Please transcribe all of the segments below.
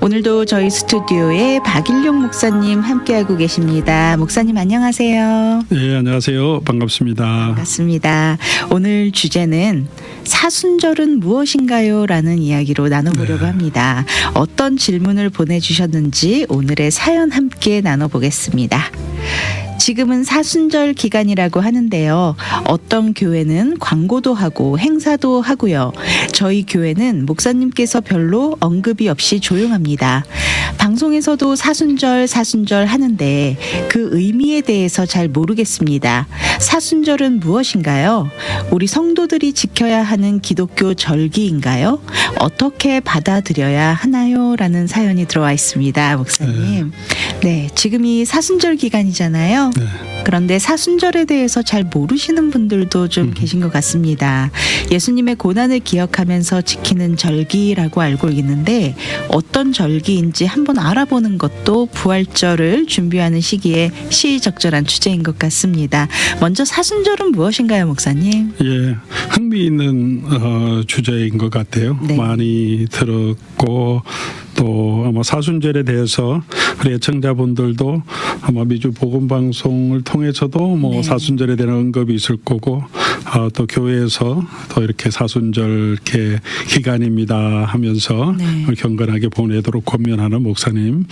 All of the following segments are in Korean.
오늘도 저희 스튜디오에 박일용 목사님 함께하고 계십니다. 목사님 안녕하세요. 네, 안녕하세요. 반갑습니다. 반갑습니다. 오늘 주제는 사순절은 무엇인가요? 라는 이야기로 나눠보려고 합니다. 어떤 질문을 보내주셨는지 오늘의 사연 함께 나눠보겠습니다. 지금은 사순절 기간이라고 하는데요. 어떤 교회는 광고도 하고 행사도 하고요. 저희 교회는 목사님께서 별로 언급이 없이 조용합니다. 방송에서도 사순절 하는데 그 의미에 대해서 잘 모르겠습니다. 사순절은 무엇인가요? 우리 성도들이 지켜야 하는 기독교 절기인가요? 어떻게 받아들여야 하나요? 라는 사연이 들어와 있습니다. 목사님. 네, 지금이 사순절 기간이잖아요. 네. 그런데 사순절에 대해서 잘 모르시는 분들도 좀 계신 것 같습니다. 예수님의 고난을 기억하면서 지키는 절기라고 알고 있는데 어떤 절기인지 한번 알아보는 것도 부활절을 준비하는 시기에 시의적절한 주제인 것 같습니다. 먼저 사순절은 무엇인가요, 목사님? 예, 흥미있는 주제인 것 같아요. 네. 많이 들었고 또 아마 사순절에 대해서 우리 애청자분들도 아마 미주 복음 방송을 통해서도 뭐 네. 사순절에 대한 언급이 있을 거고 또 교회에서 또 이렇게 사순절 이렇게 기간입니다 하면서 네. 경건하게 보내도록 권면하는 목사님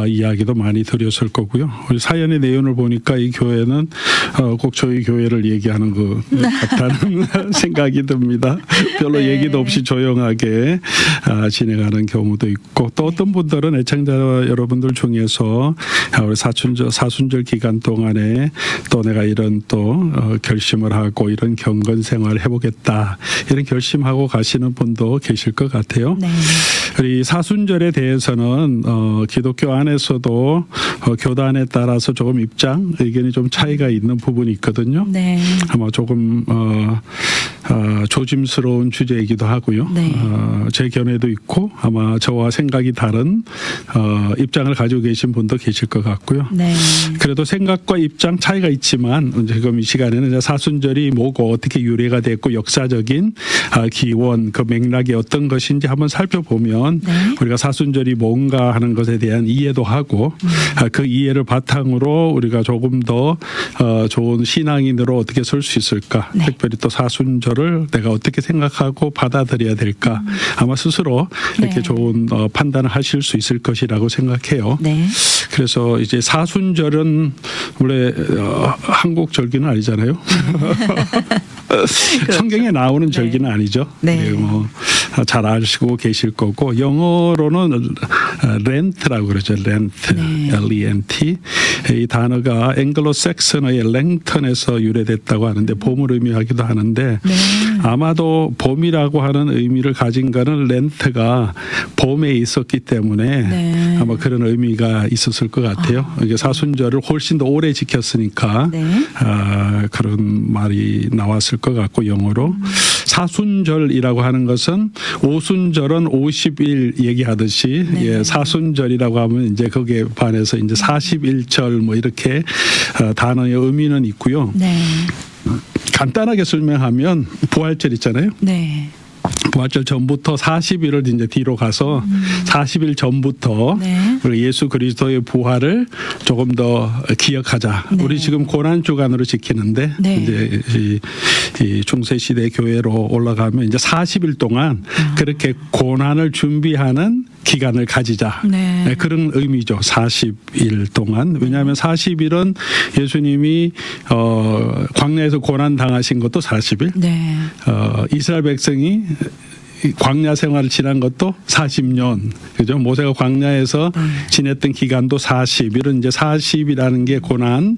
이야기도 많이 드렸을 거고요. 우리 사연의 내용을 보니까 이 교회는 꼭 저희 교회를 얘기하는 것 같다는 생각이 듭니다. 별로 네. 얘기도 없이 조용하게 진행하는 경우도 있고 또 어떤 분들은 애청자 여러분들 중에서 우리 사순절 기간 동안에 또 내가 이런 또 결심을 하고 이런 경건 생활을 해보겠다 이런 결심하고 가시는 분도 계실 것 같아요. 네. 우리 사순절에 대해서는 기독교 안에서도 교단에 따라서 조금 의견이 좀 차이가 있는 부분이 있거든요. 네. 아마 조금 조심스러운 주제이기도 하고요. 네. 제 견해도 있고 아마 저와 생각이 다른 입장을 가지고 계신 분도 계실 것 같고요. 네. 그래도 생각과 입장 차이가 있지만 지금 이 시간에는 사순절이 뭐고 어떻게 유래가 됐고 역사적인 기원 그 맥락이 어떤 것인지 한번 살펴보면 네. 우리가 사순절이 뭔가 하는 것에 대한 이해도 하고 그 이해를 바탕으로 우리가 조금 더 좋은 신앙인으로 어떻게 설 수 있을까. 네. 특별히 또 사순절을 내가 어떻게 생각하고 받아들여야 될까. 아마 스스로 이렇게 네. 좋은 판단을 하실 수 있을 것이라고 생각해요. 네. 그래서 이제 사순절은 원래 한국 절기는 아니잖아요. 성경에 나오는 절기는 아니죠. 네. 잘 아시고 계실 거고 영어로는 렌트라고 그러죠. 렌트, 네. L-E-N-T. 이 단어가 앵글로색슨어의 랭턴에서 유래됐다고 하는데 봄을 의미하기도 하는데 네. 아마도 봄이라고 하는 의미를 가진 거는 렌트가 봄에 있었기 때문에 네. 아마 그런 의미가 있었을 것 같아요. 이게 사순절을 훨씬 더 오래 지켰으니까 네. 그런 말이 나왔을 것 같고 영어로 사순절이라고 하는 것은 오순절은 50일 얘기하듯이 네. 예, 사순절이라고 하면 이제 거기에 반해서 이제 41절 뭐 이렇게 단어의 의미는 있고요. 네. 간단하게 설명하면 부활절 있잖아요. 네. 부활절 전부터 40일을 이제 뒤로 가서 40일 전부터 네. 우리 예수 그리스도의 부활을 조금 더 기억하자. 네. 우리 지금 고난 주간으로 지키는데 네. 이제 이 중세 시대 교회로 올라가면 이제 40일 동안 그렇게 고난을 준비하는 기간을 가지자. 네. 네, 그런 의미죠. 40일 동안. 왜냐하면 40일은 예수님이 광야에서 고난 당하신 것도 40일. 네. 이스라엘 백성이 광야 생활을 지난 것도 40년. 그죠? 모세가 광야에서 지냈던 기간도 40. 이런 이제 40이라는 게 고난,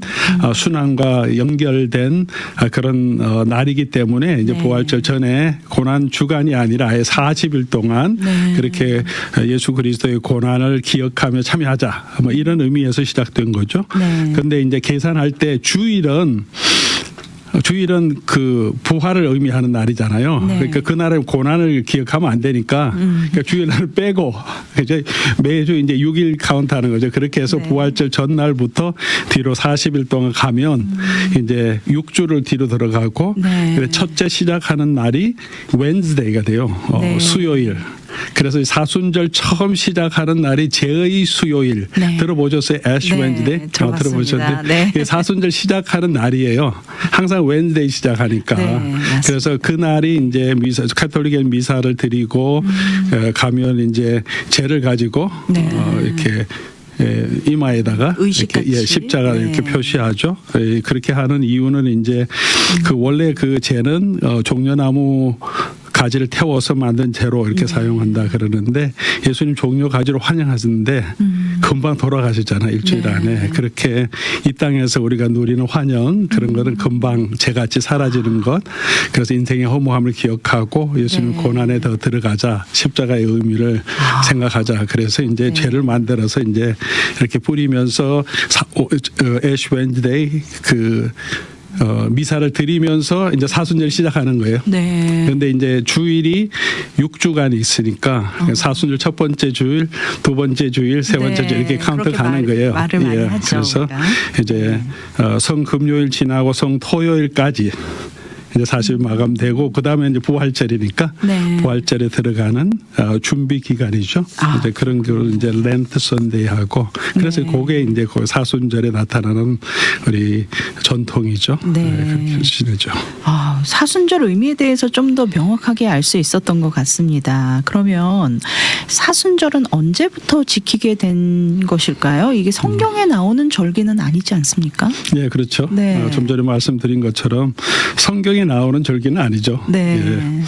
순환과 연결된 그런 날이기 때문에 이제 네. 부활절 전에 고난 주간이 아니라 아예 40일 동안 네. 그렇게 예수 그리스도의 고난을 기억하며 참여하자. 뭐 이런 의미에서 시작된 거죠. 네. 그런데 이제 계산할 때 주일은 그 부활을 의미하는 날이잖아요. 네. 그러니까 그날의 고난을 기억하면 안 되니까 그러니까 주일날을 빼고 이제 매주 이제 6일 카운트하는 거죠. 그렇게 해서 네. 부활절 전날부터 뒤로 40일 동안 가면 이제 6주를 뒤로 들어가고 네. 그래서 첫째 시작하는 날이 웬즈데이가 돼요. 네. 수요일. 그래서 사순절 처음 시작하는 날이 제의 수요일. 네. 들어보셨어요? 애쉬 네, 웬즈데이? 들어봤습니다. 들어보셨는데 네. 이게 사순절 시작하는 날이에요. 항상 웬즈데이 시작하니까. 네, 맞습니다. 그래서 그 날이 이제 미사, 카톨릭의 미사를 드리고 가면 이제 죄를 가지고 네. 이렇게 이마에다가 의식같이. 이렇게 십자가 네. 이렇게 표시하죠. 그렇게 하는 이유는 이제 그 원래 그 재는 종려나무 가지를 태워서 만든 재로 이렇게 사용한다 그러는데 예수님 종려 가지로 환영하시는데 금방 돌아가시잖아요. 일주일 네. 안에. 그렇게 이 땅에서 우리가 누리는 환영 그런 거는 금방 재같이 사라지는 것. 그래서 인생의 허무함을 기억하고 예수님 네. 고난에 더 들어가자. 십자가의 의미를 생각하자. 그래서 이제 네. 죄를 만들어서 이제 이렇게 뿌리면서 애쉬 웬즈데이 미사를 드리면서 이제 사순절 시작하는 거예요. 네. 그런데 이제 주일이 6주간이 있으니까 사순절 첫 번째 주일, 두 번째 주일, 세 번째 네. 주일 이렇게 카운트 그렇게 가는 거예요. 말을 많이 하죠, 그래서 우리가. 이제 성금요일 지나고 성토요일까지 이제 40일 마감되고 그다음에 이제 부활절이니까 네. 부활절에 들어가는 준비 기간이죠. 아. 이제 그런 걸 이제 렌트 선데이하고 그래서 네. 그게 이제 그 사순절에 나타나는 우리 전통이죠. 네. 그렇게 지내죠. 사순절 의미에 대해서 좀 더 명확하게 알 수 있었던 것 같습니다. 그러면 사순절은 언제부터 지키게 된 것일까요? 이게 성경에 나오는 절기는 아니지 않습니까? 네, 그렇죠. 네. 좀 전에 말씀드린 것처럼 성경에 나오는 절기는 아니죠. 네.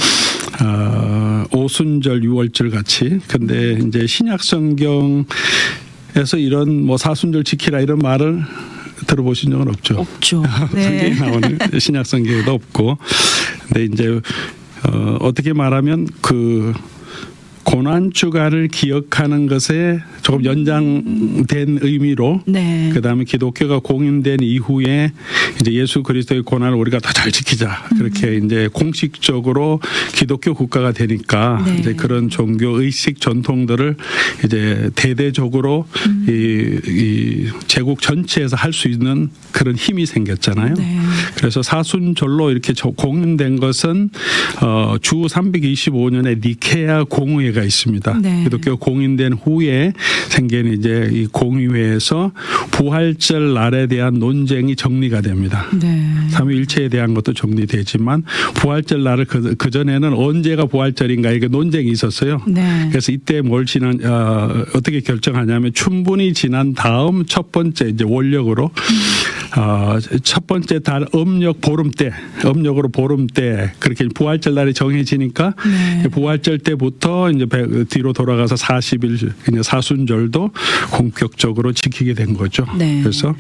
오순절, 유월절 같이. 근데 이제 신약 성경에서 이런 뭐 사순절 지키라 이런 말을 들어보신 적은 없죠. 없죠. 성경에 네. 나오는 신약 성경에도 없고. 근데 이제 어떻게 말하면 그 고난 주간을 기억하는 것에 조금 연장된 의미로 네. 그다음에 기독교가 공인된 이후에 이제 예수 그리스도의 고난을 우리가 더 잘 지키자 그렇게 이제 공식적으로 기독교 국가가 되니까 네. 이제 그런 종교 의식 전통들을 이제 대대적으로 이 제국 전체에서 할 수 있는 그런 힘이 생겼잖아요. 네. 그래서 사순절로 이렇게 공인된 것은 주 325년에 니케아 공의회가 있습니다. 네. 기독교 공인된 후에 생긴 이제 이 공의회에서 부활절 날에 대한 논쟁이 정리가 됩니다. 네. 삼위일체에 대한 것도 정리되지만 부활절 날을 그 전에는 언제가 부활절인가 이게 논쟁이 있었어요. 네. 그래서 이때 뭘 어떻게 결정하냐면 충분히 지난 다음 첫 번째 이제 원력으로 첫 번째 달 음력으로 보름 때 그렇게 부활절 날이 정해지니까 네. 부활절 때부터 이제 뒤로 돌아가서 40일 이제 사순절도 본격적으로 지키게 된 거죠. 네. 그래서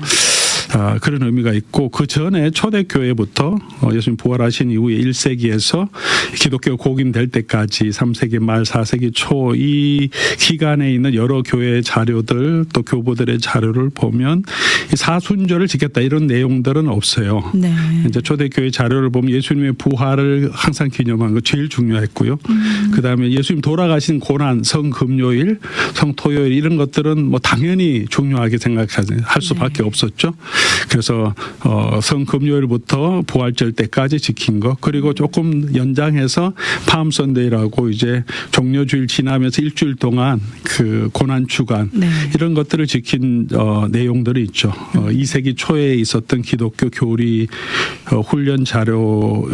그런 의미가 있고 그 전에 초대교회부터 예수님 부활하신 이후에 1세기에서 기독교 공인될 때까지 3세기 말 4세기 초 이 기간에 있는 여러 교회 자료들 또 교부들의 자료를 보면 이 사순절을 지켰다 이런 내용들은 없어요. 네. 이제 초대교회 자료를 보면 예수님의 부활을 항상 기념한 거 제일 중요했고요. 그다음에 예수님 돌아가신 고난, 성금요일, 성토요일 이런 것들은 뭐 당연히 중요하게 할 수밖에 없었죠. 그래서 성금요일부터 부활절 때까지 지킨 거 그리고 조금 연장해서 팜 선데이라고 이제 종려주일 지나면서 일주일 동안 그 고난 주간 네. 이런 것들을 지킨 내용들이 있죠. 2세기 초에 있었던 기독교 교리 훈련 자료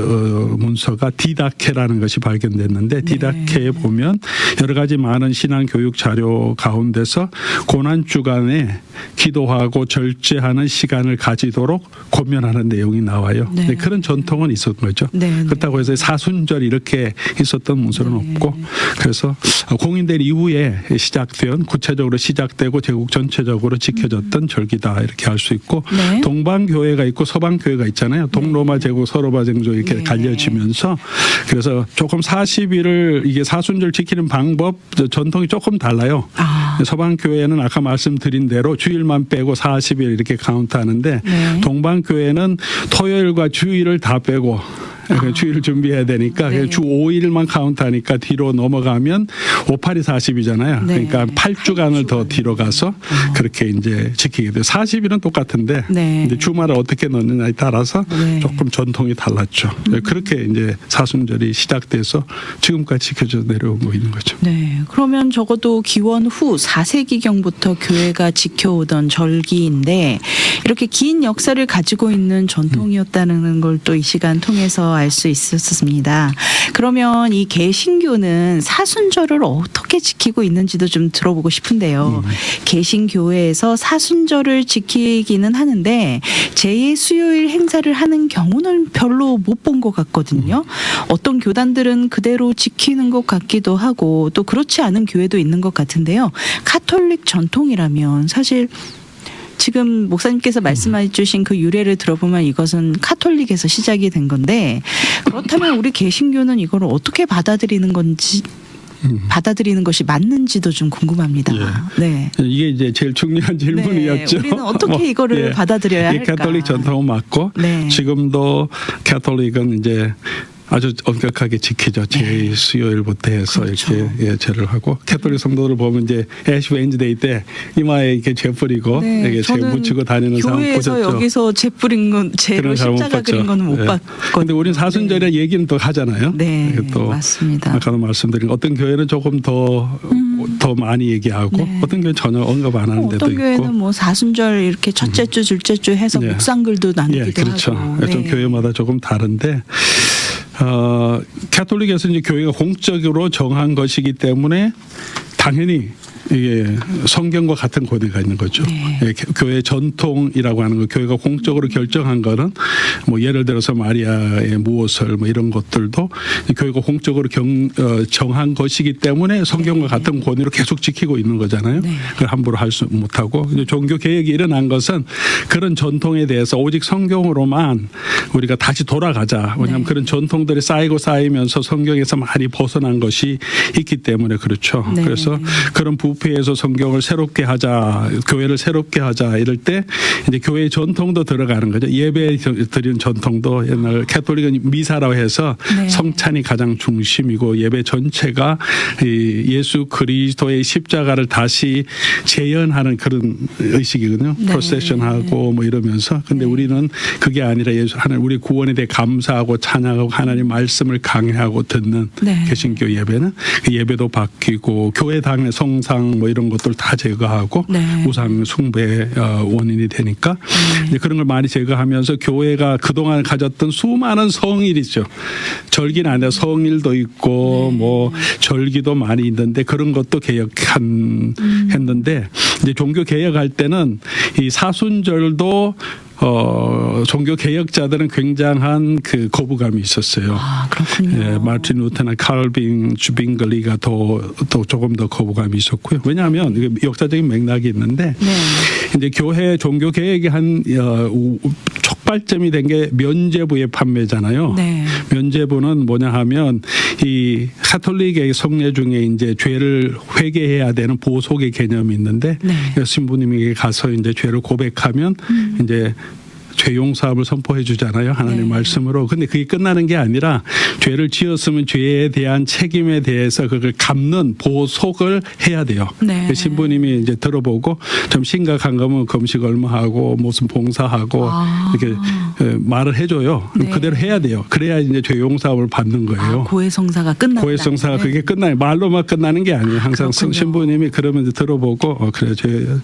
문서가 디다케라는 것이 발견됐는데 디다케에 보면 여러 가지 많은 신앙 교육 자료 가운데서 고난 주간에 기도하고 절제하는 시간을 가지도록 권면하는 내용이 나와요. 네. 네, 그런 전통은 있었던 거죠. 네. 그렇다고 해서 사순절 이렇게 있었던 문서는 없고 그래서 공인된 이후에 구체적으로 시작되고 제국 전체적으로 지켜졌던 절기다 이렇게 알 수 있고 네. 동방교회가 있고 서방교회가 있잖아요. 동로마 제국 서로마 제국 이렇게 네. 갈려지면서 그래서 조금 40일을 이게 사순절 지키는 방법 전통이 조금 달라요. 서방교회는 아까 말씀드린 대로 주일만 빼고 40일 이렇게 카운트하는데 네. 동방교회는 토요일과 주일을 다 빼고 주일 준비해야 되니까 네. 주 5일만 카운트하니까 뒤로 넘어가면 5, 8이 40이잖아요. 네. 그러니까 8주간을 더 뒤로 가서 그렇게 이제 지키게 돼요. 40일은 똑같은데 네. 이제 주말을 어떻게 넣느냐에 따라서 네. 조금 전통이 달랐죠. 그렇게 이제 사순절이 시작돼서 지금까지 지켜져 내려오고 있는 거죠. 네. 그러면 적어도 기원 후 4세기경부터 교회가 지켜오던 절기인데 이렇게 긴 역사를 가지고 있는 전통이었다는 걸 또 이 시간 통해서 알 수 있었습니다. 그러면 이 개신교는 사순절을 어떻게 지키고 있는지도 좀 들어보고 싶은데요. 개신교회에서 사순절을 지키기는 하는데 제2의 수요일 행사를 하는 경우는 별로 못 본 것 같거든요. 어떤 교단들은 그대로 지키는 것 같기도 하고 또 그렇지 않은 교회도 있는 것 같은데요. 카톨릭 전통이라면 사실 지금 목사님께서 말씀해 주신 그 유래를 들어보면 이것은 카톨릭에서 시작이 된 건데 그렇다면 우리 개신교는 이걸 어떻게 받아들이는 건지 받아들이는 것이 맞는지도 좀 궁금합니다. 네. 이게 이제 제일 중요한 질문이었죠. 네. 우리는 어떻게 이거를 받아들여야 할까? 카톨릭 전통은 맞고 네. 지금도 카톨릭은 이제 아주 엄격하게 지키죠. 제 수요일부터 해서 그렇죠. 이렇게 제를 하고 카톨릭 성도들 보면 이제 애쉬 웬즈데이 때 이마에 이렇게 재 뿌리고 네, 이렇게 재 묻히고 다니는 사람 교회에서 보셨죠? 여기서 재 뿌린 건 재로 그런 사람 못 십자가 봤죠. 그린 거는 못 예. 봤거든요. 근데 우리는 사순절에 얘기는 또 하잖아요. 네, 또 맞습니다. 아까도 말씀드린 어떤 교회는 조금 더 많이 얘기하고 네. 어떤 교회는 전혀 언급 안 하는 데도 어떤 있고. 교회는 뭐 사순절 이렇게 첫째 주, 둘째 주 해서 네. 묵상글도 나누기도 예, 그렇죠. 하고. 좀 교회마다 조금 다른데 카톨릭에서 이제 교회가 공적으로 정한 것이기 때문에 당연히 이게 성경과 같은 권위가 있는 거죠. 네. 예, 교회 전통이라고 하는 거, 교회가 공적으로 결정한 거는 뭐 예를 들어서 마리아의 무엇을 뭐 이런 것들도 교회가 공적으로 정한 것이기 때문에 성경과 같은 권위로 계속 지키고 있는 거잖아요. 네. 그걸 함부로 할 수 못하고 종교 개혁이 일어난 것은 그런 전통에 대해서 오직 성경으로만 우리가 다시 돌아가자. 왜냐하면 네. 그런 전통들이 쌓이면서 성경에서 많이 벗어난 것이 있기 때문에 그렇죠. 네. 그래서 그런 부패에서 성경을 새롭게 하자, 교회를 새롭게 하자 이럴 때 이제 교회의 전통도 들어가는 거죠. 예배 드리는 전통도 옛날 카톨릭은 미사라고 해서 네. 성찬이 가장 중심이고 예배 전체가 이 예수 그리스도의 십자가를 다시 재현하는 그런 의식이거든요. 네. 프로세션하고 뭐 이러면서 근데 네. 우리는 그게 아니라 예수 하나님 우리 구원에 대해 감사하고 찬양하고 하나님 말씀을 강의하고 듣는 네. 개신교 예배는 그 예배도 바뀌고 교회당의 성상 뭐 이런 것들 다 제거하고 네. 우상 숭배의 원인이 되니까 이제 그런 걸 많이 제거하면서 교회가 그동안 가졌던 수많은 성일이죠. 절기는 아니라 성일도 있고 네. 뭐 절기도 많이 있는데 그런 것도 했는데 이제 종교 개혁할 때는 이 사순절도 종교 개혁자들은 굉장한 그 거부감이 있었어요. 아, 그렇군요. 예, 마틴 루터나 칼빈, 주빙글리가 또 조금 더 거부감이 있었고요. 왜냐하면 이게 역사적인 맥락이 있는데 네. 이제 교회 종교 개혁이 한 촉발점이 된 게 면죄부의 판매잖아요. 네. 면죄부는 뭐냐 하면 이 카톨릭의 성례 중에 이제 죄를 회개해야 되는 보속의 개념이 있는데 네. 신부님에게 가서 이제 죄를 고백하면 이제 죄 용서함을 선포해 주잖아요. 하나님 네. 말씀으로. 근데 그게 끝나는 게 아니라 죄를 지었으면 죄에 대한 책임에 대해서 그걸 갚는 보속을 해야 돼요. 네. 그 신부님이 이제 들어보고 좀 심각한 거면 금식 얼마 하고 무슨 봉사하고 이렇게 말을 해줘요. 네. 그대로 해야 돼요. 그래야 이제 죄 용서함을 받는 거예요. 아, 고해성사가 끝난다. 고해성사가 그게 끝나요. 말로만 끝나는 게 아니에요. 항상 그렇군요. 신부님이 그러면 들어보고 그래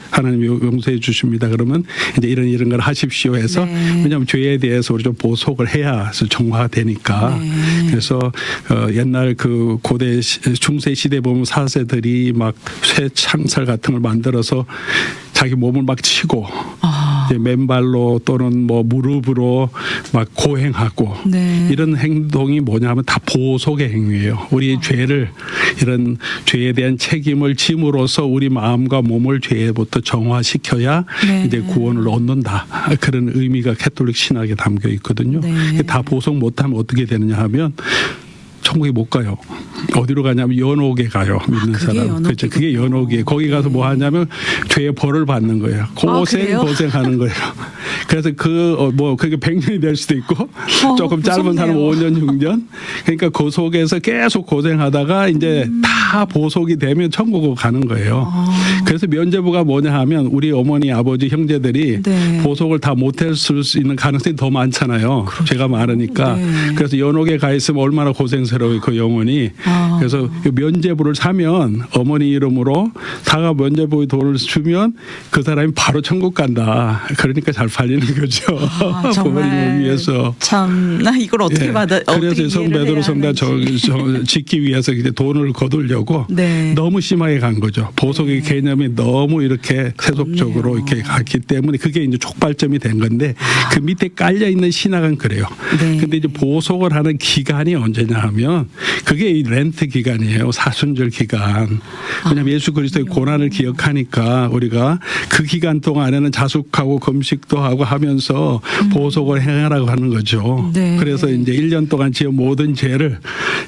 하나님 용서해 주십니다. 그러면 이제 이런 걸 하십시오 해서 네. 왜냐하면 죄에 대해서 우리 좀 보속을 해야 정화되니까. 네. 그래서 옛날 그 고대 중세 시대 보면 사세들이 막 쇠 창살 같은 걸 만들어서 자기 몸을 막 치고 이제 맨발로 또는 뭐 무릎으로 막 고행하고 네. 이런 행동이 뭐냐면 다 보속의 행위예요. 우리의 죄를 이런 죄에 대한 책임을 짐으로써 우리 마음과 몸을 죄부터 정화시켜야 네. 이제 구원을 얻는다. 그런 의미가 카톨릭 신학에 담겨 있거든요. 네. 다 보속 못하면 어떻게 되느냐 하면 천국에 못 가요. 어디로 가냐면 연옥에 가요. 믿는 그게 사람. 연옥이군요. 그렇죠. 그게 연옥이에요. 거기 가서 뭐 하냐면 죄의 벌을 받는 거예요. 그래요? 고생하는 거예요. 그래서 그게 100년이 될 수도 있고 조금 짧은 사람 무섭네요. 5년 6년. 그러니까 그 속에서 계속 고생하다가 이제 다 보속이 되면 천국으로 가는 거예요. 그래서 면죄부가 뭐냐 하면 우리 어머니, 아버지, 형제들이 네. 보속을 다 못했을 수 있는 가능성이 더 많잖아요. 죄가 많으니까. 네. 그래서 연옥에 가 있으면 얼마나 고생스러워요, 그 영혼이. 그래서 이 면죄부를 사면 어머니 이름으로 다가 면죄부의 돈을 주면 그 사람이 바로 천국 간다. 그러니까 잘 팔리는 거죠. 부모님을 위해서. 참, 나 이걸 어떻게 예. 받아? 그래서 성 베드로 성당 짓기 위해서 이제 돈을 거두려고 네. 너무 심하게 간 거죠. 보석의 개념이 너무 이렇게 세속적으로 이렇게 갔기 때문에 그게 이제 촉발점이 된 건데 그 밑에 깔려 있는 신학은 그래요. 네. 근데 이제 보석을 하는 기간이 언제냐 하면 그게 이 렌트 기간이에요. 사순절 기간. 왜냐하면 예수 그리스도의 고난을 기억하니까 우리가 그 기간 동안에는 자숙하고 금식도 하고 하면서 보석을 행하라고 하는 거죠. 네. 그래서 이제 1년 동안 지은 모든 죄를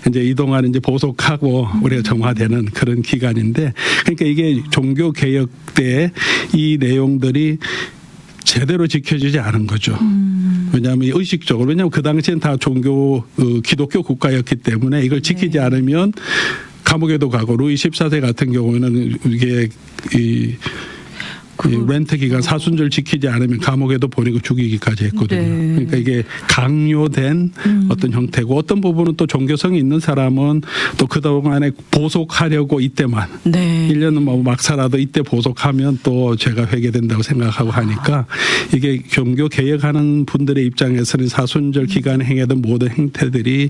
이제 이 동안 이제 보속하고 우리가 정화되는 그런 기간인데 그러니까 이게 종교 개혁 때 이 내용들이 제대로 지켜지지 않은 거죠. 왜냐하면 의식적으로 왜냐하면 그 당시엔 다 종교 기독교 국가였기 때문에 이걸 지키지 않으면 감옥에도 가고 루이 14세 같은 경우는 이게 이 렌트 기간 사순절 지키지 않으면 감옥에도 보내고 죽이기까지 했거든요. 네. 그러니까 이게 강요된 어떤 형태고 어떤 부분은 또 종교성이 있는 사람은 또 그동안에 보속하려고 이때만 네. 1년은 뭐 막 살아도 이때 보속하면 또 죄가 회개된다고 생각하고 하니까 이게 종교 개혁하는 분들의 입장에서는 사순절 기간에 행하던 모든 행태들이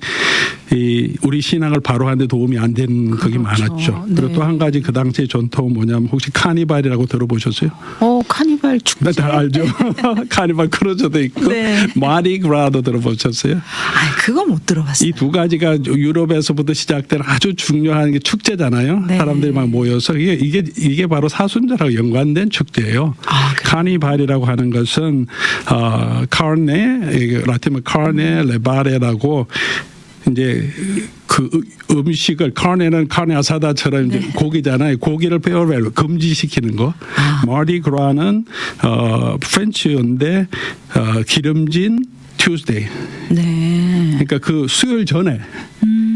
우리 신앙을 바로 하는데 도움이 안 된 그게 많았죠. 네. 그리고 또 한 가지 그 당시의 전통은 뭐냐면 혹시 카니발이라고 들어보셨어요? 카니발 축제. 네, 다 알죠. 카니발 크루즈도 있고 네. 마디그라도 들어보셨어요? 그거 못 들어봤어요. 이 두 가지가 유럽에서부터 시작된 아주 중요한 게 축제잖아요. 네. 사람들이 막 모여서 이게 바로 사순절하고 연관된 축제예요. 카니발이라고 하는 것은 카르네, 라틴말 카르네 레바레라고 이제 그 음식을 카네는 카네 아사다처럼 이제 고기잖아요. 고기를 페어웰 금지시키는 거. 마디그라는 프렌치어인데 기름진 튜스데이. 네. 그러니까 그 수요일 전에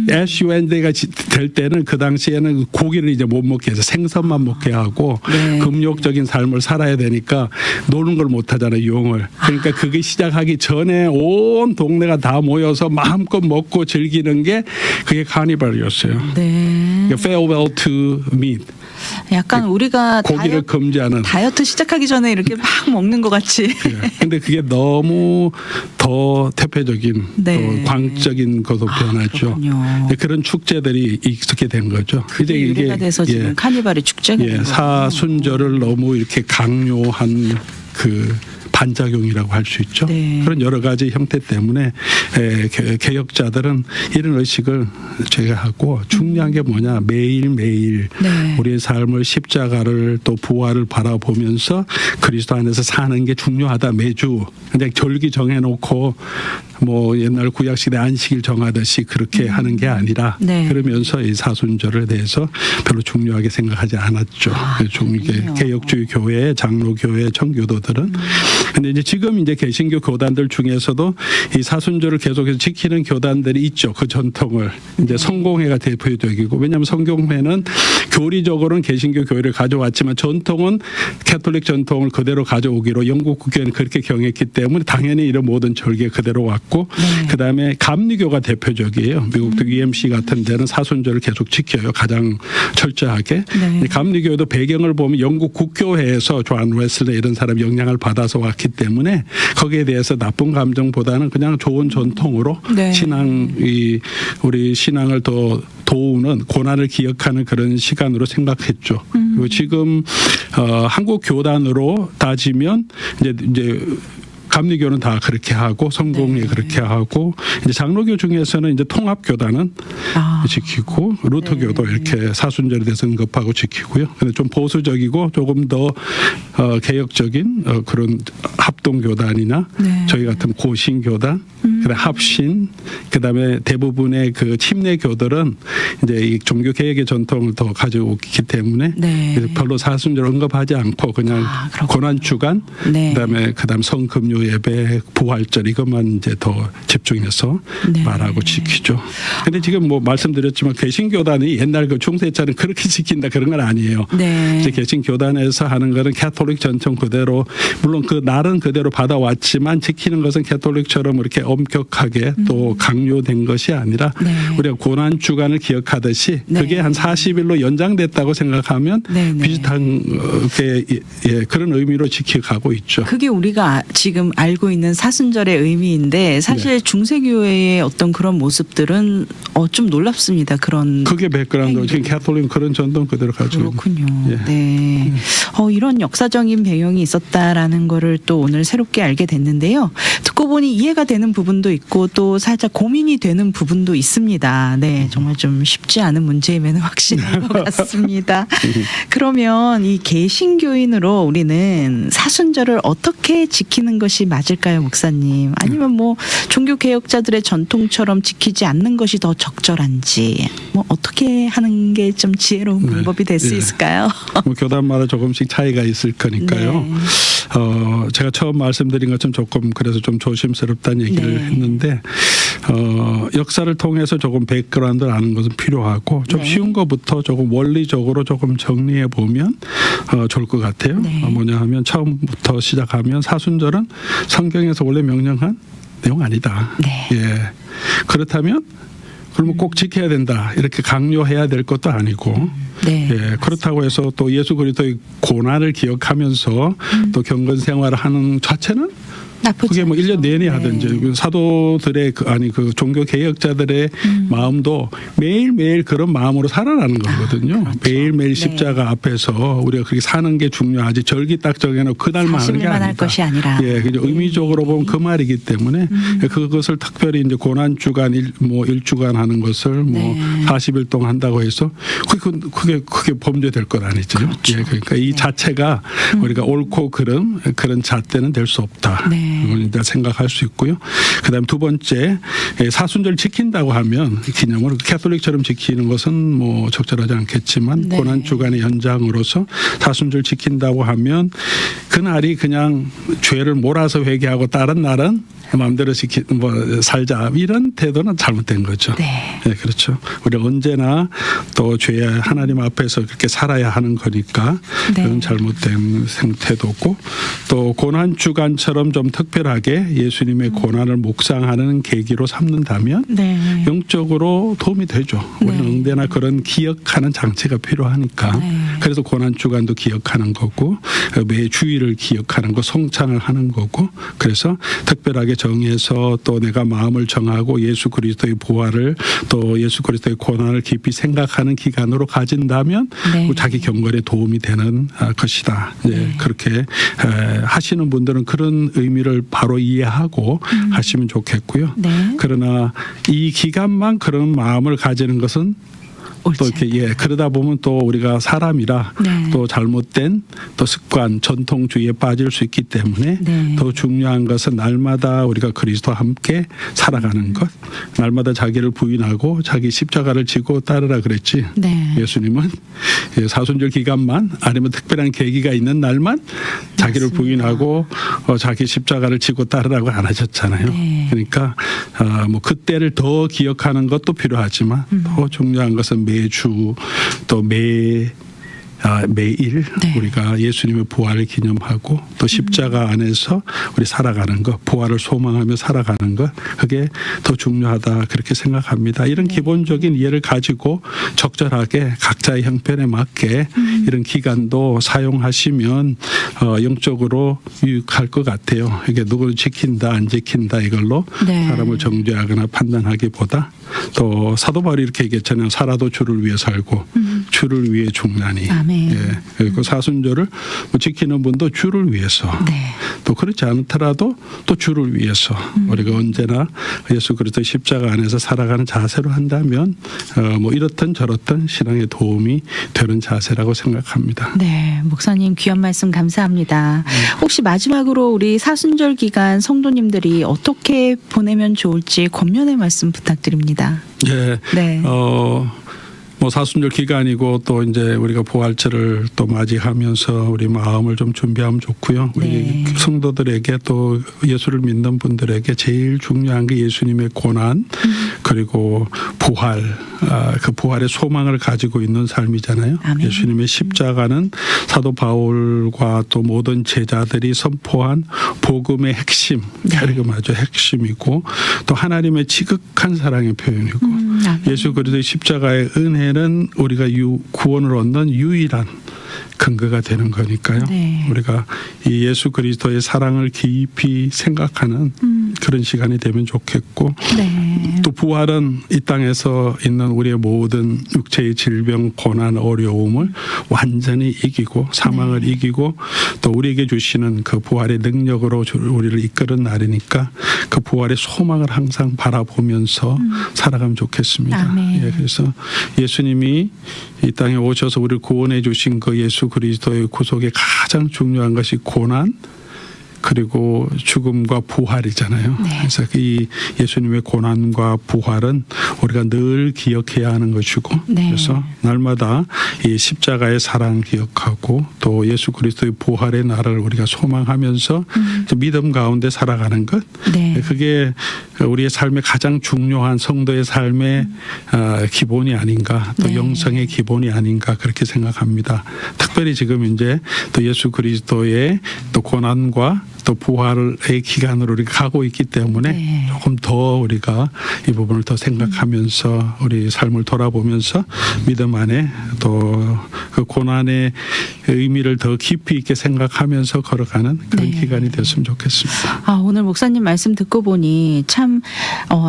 SUND가 될 때는 그 당시에는 고기를 이제 못 먹게 해서 생선만 먹게 하고 네. 금욕적인 삶을 살아야 되니까 노는 걸 못 하잖아요, 유흥을. 그러니까 그게 시작하기 전에 온 동네가 다 모여서 마음껏 먹고 즐기는 게 그게 카니발이었어요. 네. 그러니까 farewell to meat. 약간 우리가 고기를 금지하는. 다이어트 시작하기 전에 이렇게 막 먹는 것 같이. 근데 그게 너무 더 대표적인 네. 또 광적인 것으로 변하죠. 그렇군요. 그런 축제들이 있게 된 거죠. 이제 유래가 돼서 지금 카니발의 축제가 된 거예요. 사순절을 너무 이렇게 강요한 그 반작용이라고 할 수 있죠. 네. 그런 여러 가지 형태 때문에 개혁자들은 이런 의식을 제거하고 중요한 게 뭐냐 매일매일 네. 우리의 삶을 십자가를 또 부활을 바라보면서 그리스도 안에서 사는 게 중요하다. 매주 그냥 절기 정해놓고 뭐 옛날 구약시대 안식일 정하듯이 그렇게 하는 게 아니라 네. 그러면서 이 사순절에 대해서 별로 중요하게 생각하지 않았죠. 이게 개혁주의 교회, 장로교회, 청교도들은. 근데 이제 지금 이제 개신교 교단들 중에서도 이 사순절을 계속해서 지키는 교단들이 있죠. 그 전통을 이제 성공회가 대표적이고 왜냐하면 성공회는 교리적으로는 개신교 교회를 가져왔지만 전통은 캐톨릭 전통을 그대로 가져오기로 영국 국교는 그렇게 경했기 때문에 당연히 이런 모든 절개 그대로 왔고 그다음에 감리교가 대표적이에요. 미국도 UMC 같은 데는 사순절을 계속 지켜요. 가장 철저하게. 네. 감리교도 배경을 보면 영국 국교회에서 존 웨슬리 이런 사람 영향을 받아서 왔기 때문에 거기에 대해서 나쁜 감정보다는 그냥 좋은 전통으로 네. 우리 신앙을 더 도우는 고난을 기억하는 그런 시간으로 생각했죠. 그리고 지금 한국 교단으로 따지면 이제 감리교는 다 그렇게 하고 성공회 네. 그렇게 하고 이제 장로교 중에서는 이제 통합교단은 지키고 루터교도 이렇게 사순절에 대해서 언급하고 지키고요. 근데 좀 보수적이고 조금 더 개혁적인 그런 합동교단이나 네. 저희 같은 고신교단 그다음 합신, 그다음에 대부분의 그 침례교들은 이제 이 종교 개혁의 전통을 더 가지고 있기 때문에 네. 그래서 별로 사순절 언급하지 않고 그냥 그렇군요. 고난 주간, 네. 그다음 성금요 예배, 부활절 이것만 이제 더 집중해서 네. 말하고 지키죠. 근데 지금 뭐 말씀드렸지만 개신교단이 옛날 그 중세처럼 그렇게 지킨다 그런 건 아니에요. 네. 이제 개신교단에서 하는 거는 캐톨릭 전통 그대로, 물론 그 날은 그대로 받아왔지만 지키는 것은 캐톨릭처럼 이렇게 엄격하게 또 강요된 것이 아니라 네. 우리가 고난 주간을 기억하듯이 네. 그게 한 40일로 연장됐다고 생각하면 네, 네. 비슷한 그런 의미로 지켜가고 있죠. 그게 우리가 지금 알고 있는 사순절의 의미인데 사실 네. 중세교회의 어떤 그런 모습들은 좀 놀랍습니다. 그런 그게 백그라운드. 지금 캐톨릭은 그런 전통 그대로 가지고 있는. 그렇군요. 예. 네. 이런 역사적인 배경이 있었다라는 거를 또 오늘 새롭게 알게 됐는데요. 듣고 보니 이해가 되는 부분도 있고 또 살짝 고민이 되는 부분도 있습니다. 네. 정말 좀 쉽지 않은 문제임에는 확실한 것 같습니다. 그러면 이 개신교인으로 우리는 사순절을 어떻게 지키는 것이 맞을까요, 목사님? 아니면 뭐 종교 개혁자들의 전통처럼 지키지 않는 것이 더 적절한지 뭐 어떻게 하는 게 좀 지혜로운 네. 방법이 될 수 예. 있을까요? 뭐 교단마다 조금씩 차이가 있을 거니까요. 네. 제가 처음 말씀드린 것처럼 조금 그래서 좀 조심스럽다는 얘기를 네. 했는데 역사를 통해서 조금 백그라운드를 아는 것은 필요하고 좀 네. 쉬운 것부터 조금 원리적으로 조금 정리해 보면 좋을 것 같아요. 네. 뭐냐 하면 처음부터 시작하면 사순절은 성경에서 원래 명령한 내용 아니다. 네. 예. 그렇다면 그러면 꼭 지켜야 된다 이렇게 강요해야 될 것도 아니고 네. 예, 그렇다고 해서 또 예수 그리스도의 고난을 기억하면서 또 경건 생활을 하는 자체는 나쁘지 그게 뭐 않죠. 1년 내내 네. 하든지 그 사도들의 그 종교 개혁자들의 마음도 매일매일 그런 마음으로 살아가는 거거든요. 그렇죠. 매일매일 네. 십자가 앞에서 우리가 그렇게 사는 게 중요하지 절기 딱 정해놓고 그날만 하는 게 40일만 아니다. 할 것이 아니라. 예, 그죠. 의미적으로 보면 그 말이기 때문에 그것을 특별히 이제 고난 주간 일주간 하는 것을 뭐 네. 40일 동안 한다고 해서 그게 범죄될 건 아니죠. 그렇죠. 예, 그러니까 이 자체가 우리가 옳고 그런 잣대는 될 수 없다. 네. 이제 생각할 수 있고요. 그다음 두 번째 사순절 지킨다고 하면 기념으로 캐톨릭처럼 지키는 것은 뭐 적절하지 않겠지만 네. 고난 주간의 연장으로서 사순절 지킨다고 하면 그날이 그냥 죄를 몰아서 회개하고 다른 날은 마음대로 살자 이런 태도는 잘못된 거죠. 네. 네, 그렇죠. 우리 언제나 또 죄 하나님 앞에서 그렇게 살아야 하는 거니까 네. 그런 잘못된 태도고 또 고난 주간처럼 좀 특별하게 예수님의 고난을 묵상하는 계기로 삼는다면 네. 영적으로 도움이 되죠. 우리는 네. 언제나 그런 기억하는 장치가 필요하니까. 네. 그래서 고난 주간도 기억하는 거고 매 주일을 기억하는 거 성찬을 하는 거고 그래서 특별하게 정해서 또 내가 마음을 정하고 예수 그리스도의 부활을 또 예수 그리스도의 고난을 깊이 생각하는 기간으로 가진다면 네. 자기 경건에 도움이 되는 것이다. 네. 그렇게 하시는 분들은 그런 의미를 바로 이해하고 하시면 좋겠고요. 네. 그러나 이 기간만 그런 마음을 가지는 것은 옳지 또 이렇게 그러다 보면 또 우리가 사람이라 네. 또 잘못된 또 습관 전통주의에 빠질 수 있기 때문에 네. 더 중요한 것은 날마다 우리가 그리스도와 함께 살아가는 것 날마다 자기를 부인하고 자기 십자가를 지고 따르라 그랬지. 네. 예수님은 사순절 기간만 아니면 특별한 계기가 있는 날만 자기를 맞습니다. 부인하고 자기 십자가를 지고 따르라고 안 하셨잖아요. 네. 그러니까 뭐 그때를 더 기억하는 것도 필요하지만 더 중요한 것은 매주 또 매일 네. 우리가 예수님의 부활을 기념하고 또 십자가 안에서 우리 살아가는 것, 부활을 소망하며 살아가는 것, 그게 더 중요하다 그렇게 생각합니다. 이런 기본적인 이해를 가지고 적절하게 각자의 형편에 맞게 이런 기간도 사용하시면 영적으로 유익할 것 같아요. 이게 누구를 지킨다 안 지킨다 이걸로 네. 사람을 정죄하거나 판단하기보다 또 사도 바울이 이렇게 얘기했잖아요. 살아도 주를 위해 살고 주를 위해 죽나니. 아멘. 예. 그리고 사순절을 뭐 지키는 분도 주를 위해서. 네. 또 그렇지 않더라도 또 주를 위해서 우리가 언제나 예수 그리스도 십자가 안에서 살아가는 자세로 한다면 뭐 이렇든 저렇든 신앙에 도움이 되는 자세라고 생각합니다. 네, 목사님 귀한 말씀 감사합니다. 혹시 마지막으로 우리 사순절 기간 성도님들이 어떻게 보내면 좋을지 권면의 말씀 부탁드립니다. 예. 네. 뭐 사순절 기간이고 또 이제 우리가 부활절을 또 맞이하면서 우리 마음을 좀 준비하면 좋고요. 우리 네. 성도들에게 또 예수를 믿는 분들에게 제일 중요한 게 예수님의 고난 그리고 부활, 그 부활의 소망을 가지고 있는 삶이잖아요. 아멘. 예수님의 십자가는 사도 바울과 또 모든 제자들이 선포한 복음의 핵심, 캐리그마죠. 핵심이고 또 하나님의 지극한 사랑의 표현이고 아멘. 예수 그리스도의 십자가의 은혜는 우리가 구원을 얻는 유일한 근거가 되는 거니까요. 네. 우리가 이 예수 그리스도의 사랑을 깊이 생각하는 그런 시간이 되면 좋겠고 네. 또 부활은 이 땅에서 있는 우리의 모든 육체의 질병, 고난, 어려움을 완전히 이기고 사망을 네. 이기고 또 우리에게 주시는 그 부활의 능력으로 우리를 이끄는 날이니까 그 부활의 소망을 항상 바라보면서 살아가면 좋겠습니다. 아멘. 예, 그래서 예수님이 이 땅에 오셔서 우리를 구원해 주신 그 예수 그리스도의 구속의 가장 중요한 것이 고난 그리고 죽음과 부활이잖아요. 네. 그래서 이 예수님의 고난과 부활은 우리가 늘 기억해야 하는 것이고 네. 그래서 날마다 이 십자가의 사랑 기억하고 또 예수 그리스도의 부활의 날을 우리가 소망하면서 믿음 가운데 살아가는 것 네. 그게 우리의 삶의 가장 중요한 성도의 삶의 기본이 아닌가 또 네. 영성의 기본이 아닌가 그렇게 생각합니다. 특별히 지금 이제 또 예수 그리스도의 또 고난과 또 부활의 기간으로 우리가 가고 있기 때문에 네. 조금 더 우리가 이 부분을 더 생각하면서 우리 삶을 돌아보면서 믿음 안에 또 그 고난의 의미를 더 깊이 있게 생각하면서 걸어가는 그런 네. 기간이 됐으면 좋겠습니다. 아, 오늘 목사님 말씀 듣고 보니 참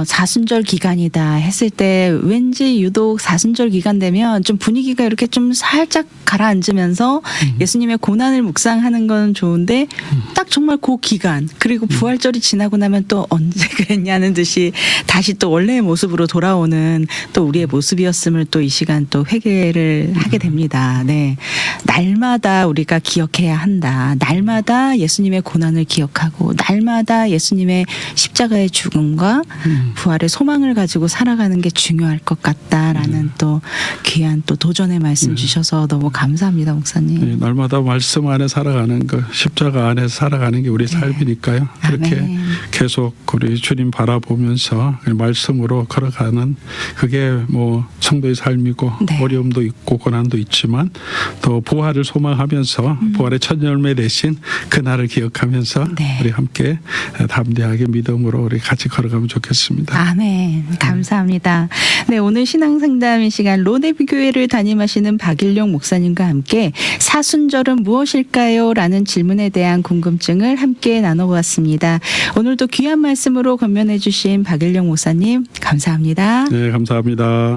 사순절 기간이다 했을 때 왠지 유독 사순절 기간 되면 좀 분위기가 이렇게 좀 살짝 가라앉으면서 예수님의 고난을 묵상하는 건 좋은데 딱 정말 그 기간 그리고 부활절이 지나고 나면 또 언제 그랬냐는 듯이 다시 또 원래의 모습으로 돌아오는 또 우리의 모습이었음을 또 이 시간 또 회개를 하게 됩니다. 네. 날마다 우리가 기억해야 한다. 날마다 예수님의 고난을 기억하고 날마다 예수님의 십자가의 죽음과 부활의 소망을 가지고 살아가는 게 중요할 것 같다라는 또 귀한 또 도전의 말씀 주셔서 너무 감사합니다, 목사님. 네, 날마다 말씀 안에 살아가는 것, 십자가 안에서 살아가는 게 우리 삶이니까요. 그렇게 아멘. 계속 우리 주님 바라보면서 말씀으로 걸어가는 그게 뭐 성도의 삶이고 네. 어려움도 있고 고난도 있지만 또 부활을 소망하면서 부활의 첫 열매 대신 그날을 기억하면서 네. 우리 함께 담대하게 믿음으로 우리 같이 걸어가면 좋겠습니다. 아멘. 감사합니다. 네, 오늘 신앙상담 시간 로데비 교회를 담임하시는 박일용 목사님과 함께 사순절은 무엇일까요? 라는 질문에 대한 궁금증을 함께 나눠보았습니다. 오늘도 귀한 말씀으로 권면해 주신 박일용 목사님 감사합니다. 네, 감사합니다.